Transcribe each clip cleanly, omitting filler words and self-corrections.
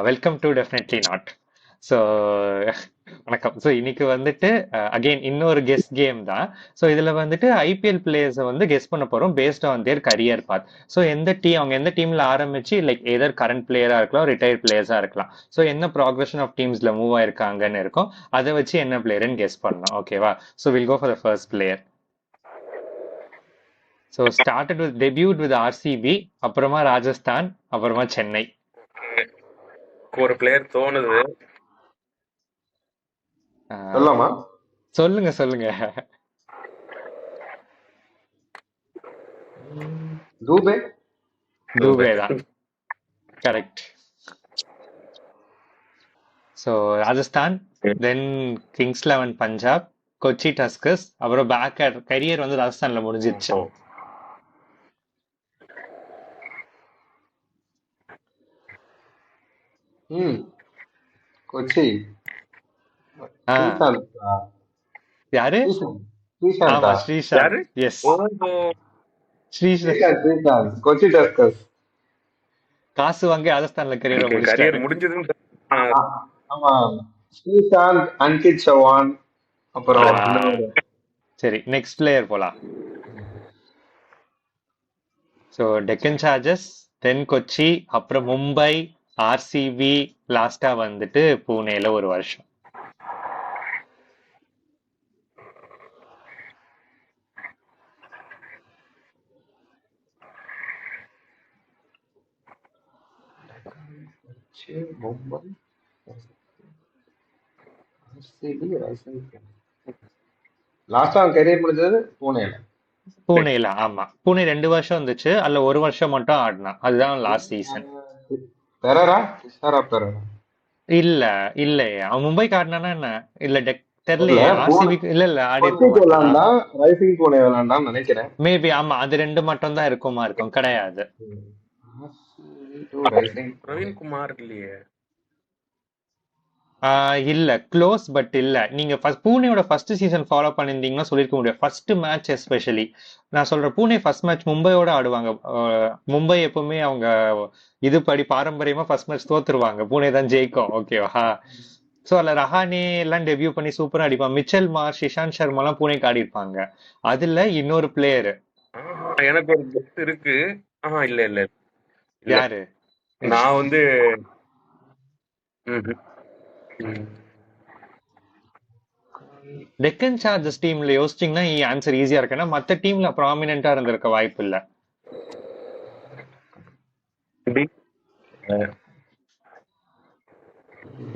Welcome to definitely not. So வணக்கம். So இன்னைக்கு வந்துட்டு அகெயின் இன்னொரு கெஸ் கேம் தான். ஸோ இதில் வந்துட்டு ஐபிஎல் பிளேயர்ஸை வந்து கெஸ் பண்ண போகிறோம் based on their career path. So அவங்க எந்த டீமில் ஆரம்பிச்சு லைக் எதர் கரண்ட் பிளேயராக இருக்கலாம், ரிட்டையர்ட் பிளேயர்ஸாக இருக்கலாம். ஸோ என்ன ப்ராக்ரஷன் ஆஃப் டீம்ஸில் மூவ் ஆயிருக்காங்கன்னு இருக்கும், அதை வச்சு என்ன பிளேயர்னு கெஸ் பண்ணலாம். ஓகேவா? So will go for the first player. So started with debut with RCB, அப்புறமா ராஜஸ்தான், அப்புறமா சென்னை. ஒரு பிளேயர் தோணுது. சொல்லலாமா? சொல்லுங்க சொல்லுங்க. தூபே தான் கரெக்ட். ஸோ ராஜஸ்தான், தென் கிங்ஸ் 11 பஞ்சாப், கொச்சி டஸ்கர்ஸ், அப்புறம் பேக் கரியர் வந்து ராஜஸ்தான்ல முடிஞ்சிருச்சு. கொச்சி யாரு? ஆமா ஸ்ரீசாந்த். எஸ் ஸ்ரீசாந்த். கொச்சி டஸ்கர்ஸ் காசு வாங்கி ராஜஸ்தான்ல கரியர் முடிஞ்சது. ஆமா ஸ்ரீசாந்த், அன்கித் சவான். அப்புறம் சரி நெக்ஸ்ட் பிளேயர் போலாம். ஸோ டெக்கன் சார்ஜர்ஸ், தென் கொச்சி, அப்புறம் மும்பை, ஆர்சிபி, லாஸ்டா வந்துட்டு பூனேல ஒரு வருஷம். மும்பை, லாஸ்டா கரியர் முடிஞ்சது பூனேல. ஆமா பூனே 2 வருஷம் இருந்துச்சு, அதுல ஒரு வருஷம் மட்டும் ஆடினா, அதுதான் லாஸ்ட் சீசன். இல்ல இல்லையே அவன் மும்பைக்கு ஆடினானா என்ன? இல்ல தெரியலையே. ஆர்சிபிக்கு இல்ல ஆடி நினைக்கிறேன். மேபி ஆமா அது ரெண்டு மட்டும் தான் இருக்கும் கிடையாது. பிரவீன்குமார் இல்லையே. இல்ல க்ளோஸ் பட் இல்ல. நீங்க பூனேயோட ஃபர்ஸ்ட் சீசன் ஃபாலோ பண்ணிருந்தீங்கன்னா சொல்லிருக்க முடியும். ஃபர்ஸ்ட் மேட்ச் எஸ்பெஷலி நான் சொல்றேன், பூனே ஃபர்ஸ்ட் மேட்ச் மும்பையோட ஆடுவாங்க. மும்பை எப்பவுமே அவங்க இதுபடி பாரம்பரியமா ஃபர்ஸ்ட் மேட்ச் தோத்துருவாங்க, பூனே தான் ஜெயிக்கும். ஓகேவா? சோ அதுல ரஹானே எல்லாம் டெபியூ பண்ணி சூப்பரா அடிப்பான். மிச்சல் மார்ஷ், இஷாந்த் சர்மா எல்லாம் பூனேக்கு ஆடி இருப்பாங்க. அதுல இன்னொரு பிளேயர் எனக்கு ஒரு கெஸ் இருக்கு. இல்ல இல்ல யாரு? நான் வந்து டெக்கன் சார்ஜர்ஸ் டீம்ல யோசிச்சீங்கன்னா ஆன்சர் ஈஸியா இருக்கு. ஏன்னா மத்த டீம்ல ப்ராமினென்ட்டா இருந்திருக்க வாய்ப்பு இல்ல.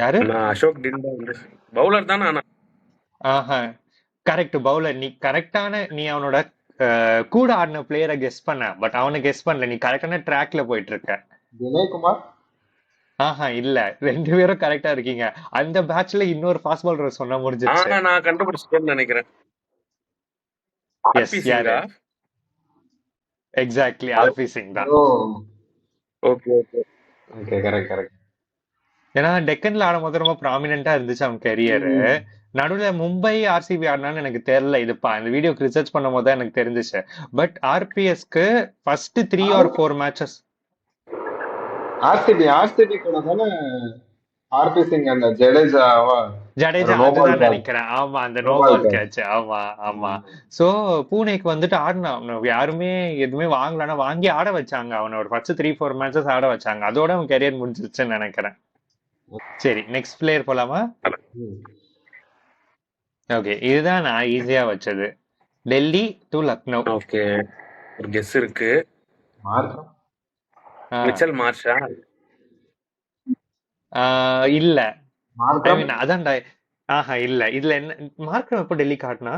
யாரு? அசோக் டிண்டா பவுலர் தானே. Correct bowler. நீ கரெக்டான நீ அவனோட கூட ஆடின பிளேயரை கெஸ் பண்ண, பட் அவனை கெஸ் பண்ணல. நீ கரெக்டான ட்ராக்ல போயிட்டு இருக்க. வினய்குமார். இல்ல, ரெண்டு பேரும் கரெக்டா இருக்கீங்க. அந்த பேட்ச்ல இன்னொரு ஃபாஸ்ட் பவுலர் சொன்னா முடிஞ்சிருச்சு. நான் கண்டுபிடிச்சிட்டேன்னு நினைக்கிறேன். எஸ் யாரு? எக்ஸாக்ட்லி ஆர்பி சிங் தான். Okay okay okay correct correct. ஏன்னா டெக்கன்ல ஆடும் போது ரொம்ப ப்ராமினென்ட்டா இருந்துச்சு அவன் கரியர். நடுவுல மும்பை ஆர்சிபி ஆடினான்னு எனக்கு தெரியல. இதுப்பா இந்த வீடியோக்கு ரிசர்ச் பண்ணும் போது எனக்கு தெரிஞ்சிச்சு. பட் ஆர்பிஎஸ்க்கு ஃபர்ஸ்ட் 3 or 4 மேட்சஸ் ஆர்சிபி கூட தானே ஆர்பி சிங் அந்த ஜடேஜா அதுதான் நினைக்கிறேன். ஆமா அந்த நோ பால் கேட்ச். ஆமா ஆமா. சோ பூனேக்கு வந்துட்டு ஆடினான், யாருமே எதுவுமே வாங்கலன்னா வாங்கி ஆட வச்சாங்க. அவனோட ஃபர்ஸ்ட் 3-4 மேட்சஸ் ஆட வச்சாங்க. அதோட அவன் கரியர் முடிஞ்சிருச்சுன்னு நினைக்கிறேன். சரி நெக்ஸ்ட் பிளேயர் போலாமா? ஓகே இதுதான் நான் ஈஸியா வச்சது. டெல்லி டு லக்னோ. ஓகே ஒரு கெஸ் இருக்கு. மிச்சல் மார்ஷா? இல்ல அதான்டா. இல்ல இதுல என்ன மார்க்ரம் எப்போ டெல்லி காட்டினா?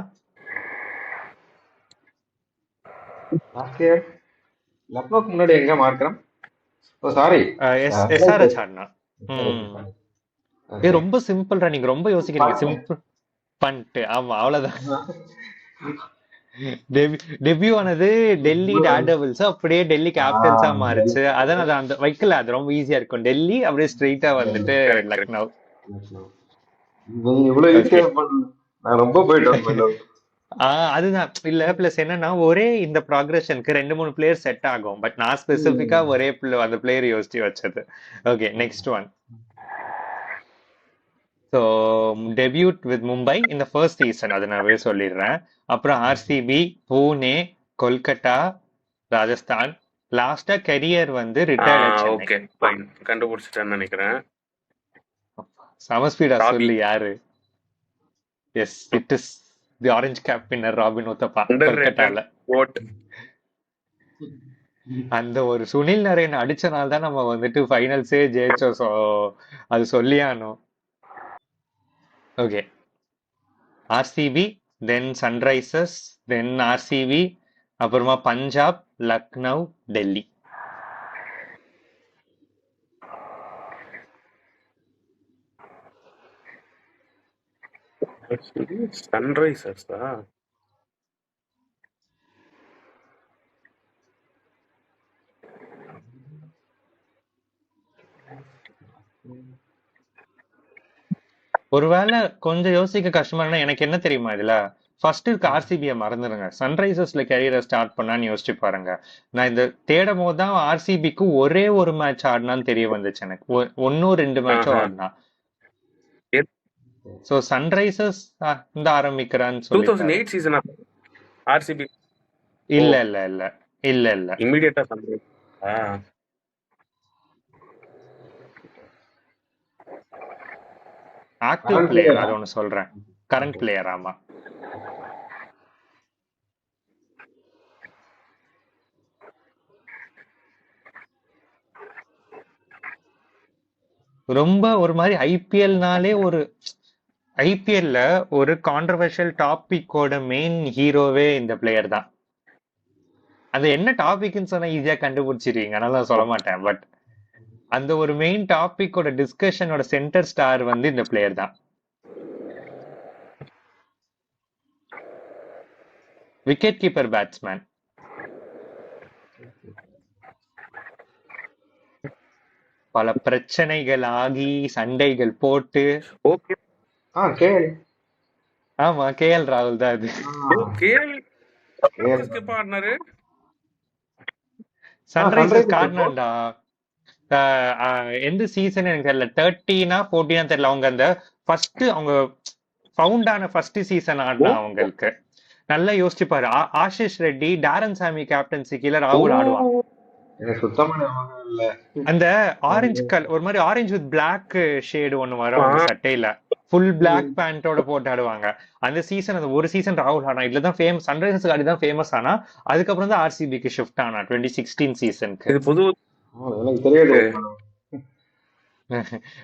லக்னோக்கு முன்னாடி எங்க மார்க்ரம்? சாரி எஸ்ஆர்எச் ஆடினா. ரொம்ப சிம்பிள்ரா, நீங்க ரொம்ப யோசிக்கிறீங்க. சிம்பிள் பண்ணிட்டு ஆமா அவ்வளவுதான். டெபியூ ஆனது டெல்லி டேர்டெவில்ஸ், அப்படியே டெல்லி கேபிட்டல்ஸா மாறுச்சு. அதான் அது அந்த வைக்கல, அது ரொம்ப ஈஸியா இருக்கும். டெல்லி அப்படியே ஸ்ட்ரெயிட்டா வந்துட்டு லக்னோ. இவ்வளவு ஈஸியா நான் ரொம்ப போயிட்டேன். அதுதான் இல்ல. பிளஸ் என்னன்னா ஒரே இந்த ப்ராக்ரஷனுக்கு 2 3 பிளேயர் செட் ஆகும். பட் நான் ஸ்பெசிபிக்கா ஒரே அந்த பிளேயர் யோசிச்சு வச்சது. Okay, next one. So debut with Mumbai இந்த ஃபர்ஸ்ட் சீசன், அதை நான் சொல்லிடுறேன். அப்புறம் ஆர்சிபி, பூனே, கொல்கட்டா, ராஜஸ்தான். லாஸ்டா கெரியர் வந்து ரிட்டையர்ட் சென்னை. ஓகே ஃபைன், கண்டுபிடிச்சிட்டேன்னு நினைக்கிறேன். சமஸ்பீடா ராபி. சொல்லு யாரு? Yes, it is the orange cap winner Robin Uthappa, கொல்கட்டால. ஓட். அந்த ஒரு சுனில் நரேன் அடிச்சனால தான் நம்ம வந்துட்டு ஃபைனல்ஸே ஜெயிச்சோம். ஸோ அது சொல்லியானோம். ஓகே, ஆர்சிபி, தென் சன்ரைசர்ஸ், தென் ஆர்சிபி, அப்புறமா பஞ்சாப், லக்னோ, டெல்லி. சன்ரைசர்ஸா? ஒருவேளை கொஞ்சம் யோசிக்க கஷ்டமா இருந்தா எனக்கு என்ன தெரியுமா, இதுல ஃபர்ஸ்ட் இருக்க ஆர்சிபியை மறந்துடுங்க. சன்ரைசர்ஸ்ல கேரியரை ஸ்டார்ட் பண்ணான்னு யோசிச்சு பாருங்க. நான் இந்த தேடும் போது தான் ஆர்சிபிக்கு ஒரே ஒரு மேட்ச் ஆடினான்னு தெரிய வந்துச்சு எனக்கு. 1 2 மேட்சும் ஆடினா. சோ சன்ரைசர்ஸ் இந்த ஆரம்பிக்கிறான்னு சொல்லி 2008 சீசன் ஆர்சிபி. இல்ல இல்ல இல்ல இல்ல இல்ல இமிடியேட்டா சன்ரைசர்ஸா? ஆக்டிவ் பிளேயர், அது ஒண்ணு சொல்றேன். கரண்ட் பிளேயர், ஆமா. ரொம்ப ஒரு மாதிரி ஐபிஎல்னாலே ஒரு ஐபிஎல்ல ஒரு கான்ட்ரவர்ஷியல் டாபிக்கோட மெயின் ஹீரோவே இந்த பிளேயர் தான். அது என்ன டாபிக்னு சொன்னா ஈஸியா கண்டுபிடிச்சிருவீங்க, அதனால நான் சொல்ல மாட்டேன். பட் அந்த ஒரு மெயின் டாபிக்கோட டிஸ்கஷனோட சென்டர் ஸ்டார் வந்து இந்த பிளேயர் தான். Wicket keeper, batsman. பல பிரச்சனைகள் ஆகி சண்டைகள் போட்டு. ஓகே. ஆமா, கேஎல் ராகுல் தான் அது. சன்ரைசர்ஸ் காரணம்டா. எந்த சீசன் எனக்கு தெரியல, 13 14 தெரியல. அவங்க அந்த ஃபர்ஸ்ட் அவங்க ஃபவுண்ட் ஆன ஃபர்ஸ்ட் சீசன் ஆடினா அவங்களுக்கு. நல்லா யோசிச்சு பாரு, ஆஷிஷ் ரெட்டி, டாரன் சாமி கேப்டன்சி கீழ ராகுல் ஆடுவான். அந்த ஆரஞ்சு கலர், ஒரு மாதிரி ஆரஞ்சு வித் பிளாக் ஷேடு ஒண்ணு வரும் அந்த சட்டையில, ஃபுல் பிளாக் பேண்டோட போட்டு ஆடுவாங்க. அந்த சீசன், அந்த ஒரு சீசன் ராகுல் ஆனா. இதுலதான் ஃபேமஸ், சன்ரைசர்ஸ் ஆடி தான் ஃபேமஸ் ஆனா. அதுக்கப்புறம் தான் ஆர்சிபிக்கு ஷிஃப்ட் ஆனா 2016 சீசனுக்கு.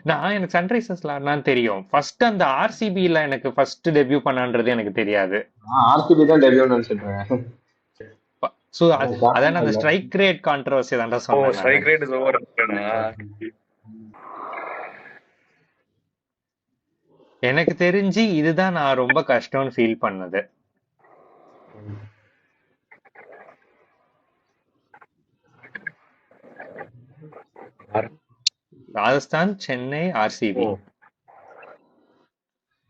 நான் எனக்கு சன்ரைசர்ஸ்ல ஆடினான்னு தெரியும். ஃபர்ஸ்ட் அந்த ஆர்சிபில எனக்கு ஃபர்ஸ்ட் டெபியூ பண்ணான்றது எனக்கு தெரியாது. ஆர்சிபி தான் டெபியூ நினைச்சிட்டேன். சோ அதான் அந்த ஸ்ட்ரைக் ரேட் கான்ட்ரோவர்சி தான்டா சொன்னேன். Strike rate is over. எனக்கு தெரிஞ்சு இதுதான் நான் ரொம்ப கஷ்டம்னு ஃபீல் பண்ணது. ராஜஸ்தான், சென்னை, ஆர்சிபி.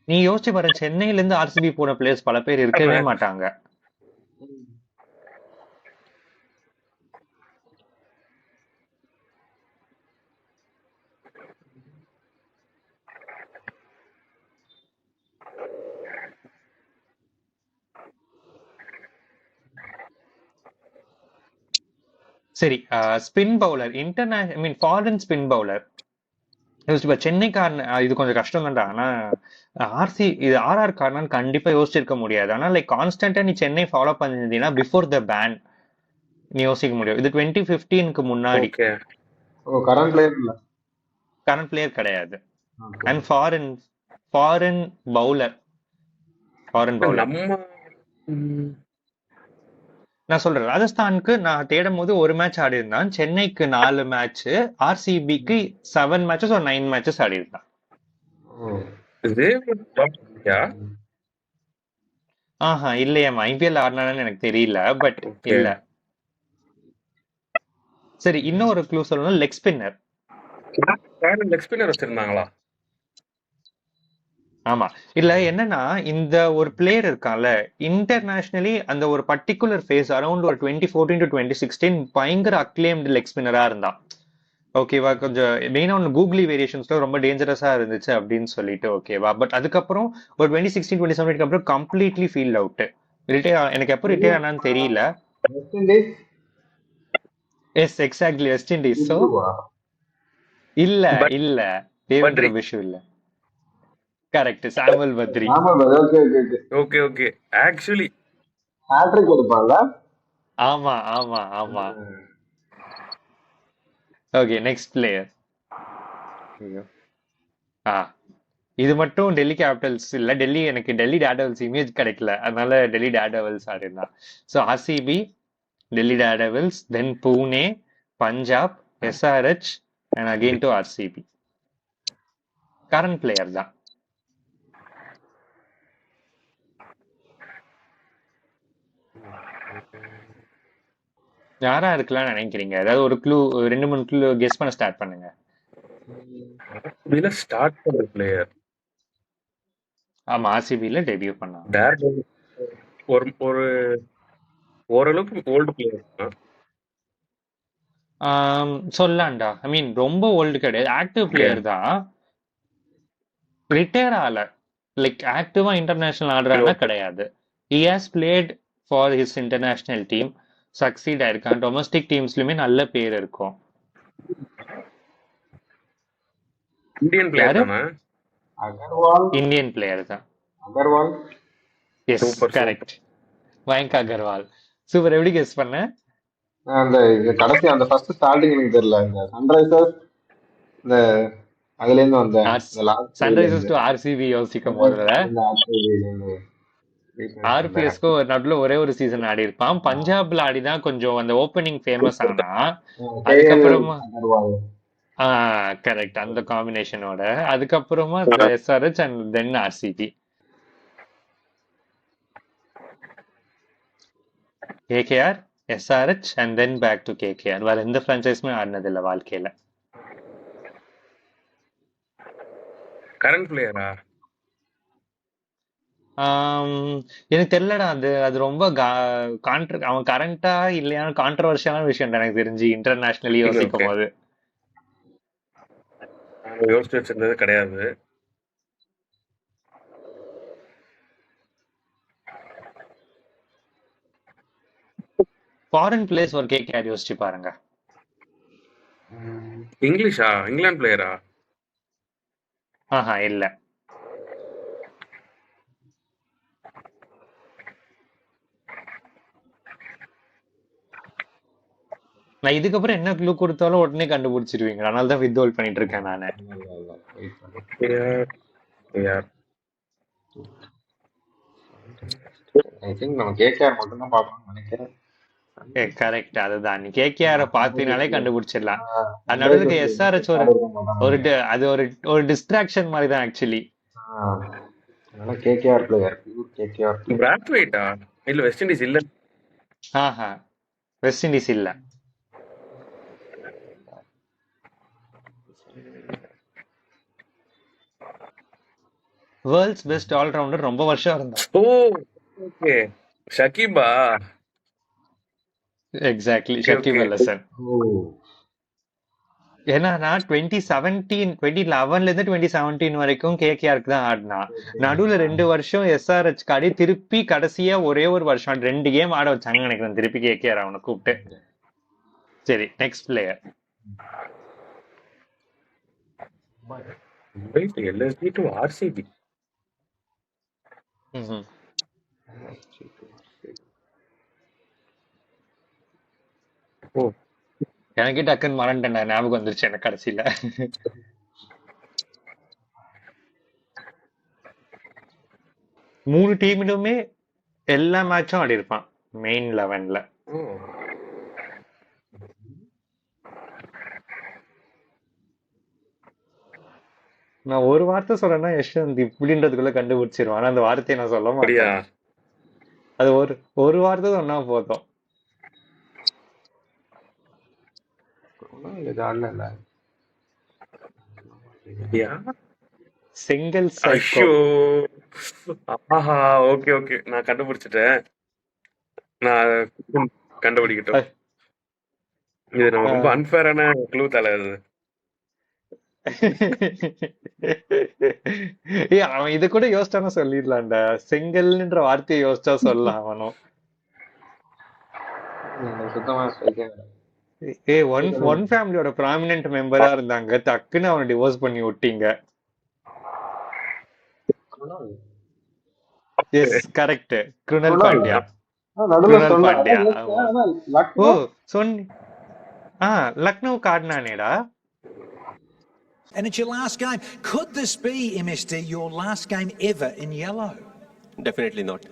நீ யோசிச்சு பாரு, சென்னையில இருந்து ஆர்சிபி போன பிளேயர்ஸ் பல பேர் இருக்கவே மாட்டாங்க. சரி, spin bowler, foreign spin bowler. சென்னைக்காரன் இது கொஞ்சம் கஷ்டம் தான்டா. ஆனா இது ஆர்ஆர் காரனான்னு கண்டிப்பா யோசிச்சிருக்க முடியாது. ஆனா லைக் கான்ஸ்டன்டா நீ சென்னை ஃபாலோ பண்ணிருந்தீங்கன்னா பிஃபோர் த பேன் நீ யோசிக்க முடியும். இது 2015க்கு முன்னாடி. கரண்ட் பிளேயர் கிடையாது. And foreign bowler. நான் சொல்றேன், ராஜஸ்தானுக்கு நான் தேடும் போது ஒரு மேட்ச் ஆடி இருந்தான், சென்னைக்கு 4 மேட்ச், ஆர்சிபிக்கு 7 மேட்சஸ் ஒரு 9 மேட்சஸ் ஆடி இருந்தான். ஆஹா இல்லையா, ஐபிஎல் ஆடினான்னு எனக்கு தெரியல, பட் இல்ல. சரி, இன்னொரு க்ளூ சொல்லணும். Leg spinner. லெக் ஸ்பின்னர் வச்சிருந்தாங்களா? ஆமா. இல்ல என்னன்னா, இந்த ஒரு பிளேயர் இருக்கான்ல, இன்டர்நேஷனலி அந்த ஒரு பர்ட்டிகுலர் ஃபேஸ் அரௌண்ட் ஒரு 2014 டு 2016 பயங்கர அக்ளைம்டு லெக் ஸ்பின்னரா இருந்தான். ஓகேவா? கொஞ்சம் மெயினா ஒன்று கூகுளி வேரியேஷன்ஸ்ல ரொம்ப டேஞ்சரஸா இருந்துச்சு அப்படின்னு சொல்லிட்டு ஓகேவா? பட் அதுக்கப்புறம் ஒரு 2016 2017 அப்புறம் கம்ப்ளீட்லி ஃபீல்ட் அவுட். ரிட்டையர் எனக்கு எப்போ ரிட்டையர் ஆனான்னு தெரியல. West Indies yes exactly West Indies. So இந்துவா? இல்ல பட் இல்ல தேவேந்திர பட்ரி. பிஷு இல்ல. Correct, Samuel Badree. ஆமா brother. Okay okay okay. Okay okay. Actually hattrick எடுப்பான்ல. ஆமா ஆமா ஆமா. Okay, next player. ஆ இது மட்டும் டெல்லி கேபிட்டல்ஸ் இல்ல, டெல்லி எனக்கு டெல்லி டேர்டெவில்ஸ் இமேஜ் கிடைக்கல, அதனால டெல்லி டேர்டெவில்ஸ் ஆடிருந்தான். So RCB, Delhi Daredevils, then Pune, Punjab, SRH and again to RCB. Current player தான். யாரா இருக்கலாம்னு நினைக்கிறீங்க? ஏதாவது ஒரு க்ளூ, 2 3 க்ளூ கெஸ் பண்ண ஸ்டார்ட் பண்ணுங்க. இதுல ஸ்டார்ட் பண்ற பிளேயர் ஆமா, ஆர்சிபில டெபியூ பண்ணான். டேர் ஒரு ஒரு ஓரளவுக்கு ஓல்டு பிளேயர். சொல்லாண்டா, ஐ மீன் ரொம்ப ஓல்டு கிடையாது, ஆக்டிவ் பிளேயர் தான். ரிட்டையர் ஆகல, லைக் ஆக்டிவா இன்டர்நேஷனல் ஆடுறான்னா கிடையாது. He has played for his international team, succeed ஆயிருக்கான். டொமஸ்டிக் டீம்ஸ்லயுமே நல்ல பேர் இருக்கும். இந்தியன் பிளேயர் யாரு? தானே? அகர்வால். இந்தியன் பிளேயர் தான். Agarwal. Yes super correct, Mayank Agarwal. Super, எப்படி கெஸ் பண்ண? அந்த இது கடைசி அந்த ஃபர்ஸ்ட் ஸ்டார்டிங் எனக்கு தெரியல. இந்த சன்ரைசர்ஸ் இந்த அதுல இருந்து வந்தேன். இந்த லாஸ்ட் இதுல சன்ரைசர்ஸ் இருந்து டு ஆர்சிபி யோசிக்கும் போதுல இந்த ஆர்சிபில இருந்து reach பண்ணிட்டு வந்தேன். ஆர்பிஎஸ்க்கு ஒரு நடுவுல ஒரே ஒரு சீசன் ஆடி இருப்பான். பஞ்சாப்ல ஆடிதான் கொஞ்சம் அந்த ஓப்பனிங் ஃபேமஸ் ஆனா. கேஎல் அதுக்கப்புறமா அகர்வால். கரெக்ட், அந்த காம்பினேஷனோட அதுக்கப்புறமா SRH and then RCB. KKR, SRH and then back to KKR. வேற எந்த பிரான்ச்சைஸுமே ஆடினது இல்ல வாழ்க்கையில. கரண்ட் பிளேயரா? எனக்கு தெரியலடா, அது அது ரொம்ப அவன் கரண்டா இல்லையா கான்ட்ரவர்ஷியலான விஷயம் எனக்கு தெரிஞ்சு இன்டர்நேஷனலி யோசிக்கும் ஓகே. போது. யோசிச்சு வச்சிருந்தது கிடையாது. ஃபாரின் பிளேஸ் ஒரு கேகேஆர் யோசிச்சு பாருங்க. இங்கிலீஷா? இங்கிலாந்து பிளேயரா? ஆஹா இல்ல. நான் இதுக்கப்புறம் என்ன க்ளூ கொடுத்தாலும் உடனே கண்டுபிடிச்சிருவீங்க, அதனால தான் வித்ஹோல்ட் பண்ணிட்டு இருக்கேன் நானு. ஐ திங்க் நம்ம கேகேஆர் மட்டும் தான் பார்க்கணும்னு நினைக்கிறேன். கரெக்ட், அதுதான். நீ கேகேஆர் பாத்தீங்கனாலே கண்டுபிடிச்சிடலாம். அது நடுவுக்கு எஸ்ஆர்ஹெச் ஒரு ஒரு அது ஒரு ஒரு டிஸ்ட்ராக்ஷன் மாதிரி தான் ஆக்சுவலி. அதனால கேகேஆர் பிளேயர், பியூர் கேகேஆர். பிராத்வேட்டா? இல்ல வெஸ்ட் இண்டீஸ் இல்ல. ஆஹா, வெஸ்ட் இண்டீஸ் இல்ல. வேர்ல்ட்ஸ் பெஸ்ட் ஆல்ரவுண்டர், ரொம்ப வருஷம் இருந்தா. ஓ ஓகே, ஷகிபா. எக்ஸாக்ட்லி, ஷகிப் அல் ஹசன். ஏன்னா 2011ல இருந்து 2017 வரைக்கும் கேகேஆருக்கு தான் ஆடினா. நடுவுல 2 வருஷம் எஸ்ஆர்ஹெச் ஆடி, திருப்பி கடைசியா ஒரே ஒரு வருஷம் 2 கேம் ஆட வச்சாங்க நினைக்கிறேன், திருப்பி கேகேஆர் அவனை கூப்பிட்டு. சரி, next player. LSG to RCB. Oh, எனக்கே டக்குன்னு மறந்துட்டேன், ஞாபகம் வந்துருச்சு எனக்கு கடைசியில. மூணு டீமிலுமே எல்லா மேட்சும் ஆடி இருப்பான் மெயின் 11ல. நான் ஒரு வார்த்தை சொல்றேன்னா யஷ்வந்த் இப்படின்றதுக்குள்ள கண்டுபிடிச்சிருவான், ஆனா அந்த வார்த்தையை நான் சொல்ல மாட்டேன். அது ஒரு வார்த்தை சொன்னா போதும். செங்கல் சைக்கோ. ஐயோ! ஆஹா! Okay, okay. நான் கண்டுபிடிச்சுட்டேன். நான் கண்டுபிடிக்கட்டும். இது நம்ம ரொம்ப அன்ஃபேரான க்ளூ தல இது. அவன் இது கூட யோசிச்சானு சொல்லிடலாம்டா. செங்கல்ன்ற வார்த்தையை யோசிச்சா சொல்லலாம் அவனும். சுத்தமா strike ஒன் ஃபேமிலியோட ப்ராமினன்ட் மெம்பரா இருந்தாங்க, டக்குன்னு அவனை டிவோர்ஸ் பண்ணி விட்டீங்க. Yes correct, Krunal Pandya. Krunal Pandya. Oh சொன்னி லக்னோ காட்னானேடா. And it's your last game. Could this be, MSD, your last game ever in yellow? Definitely not.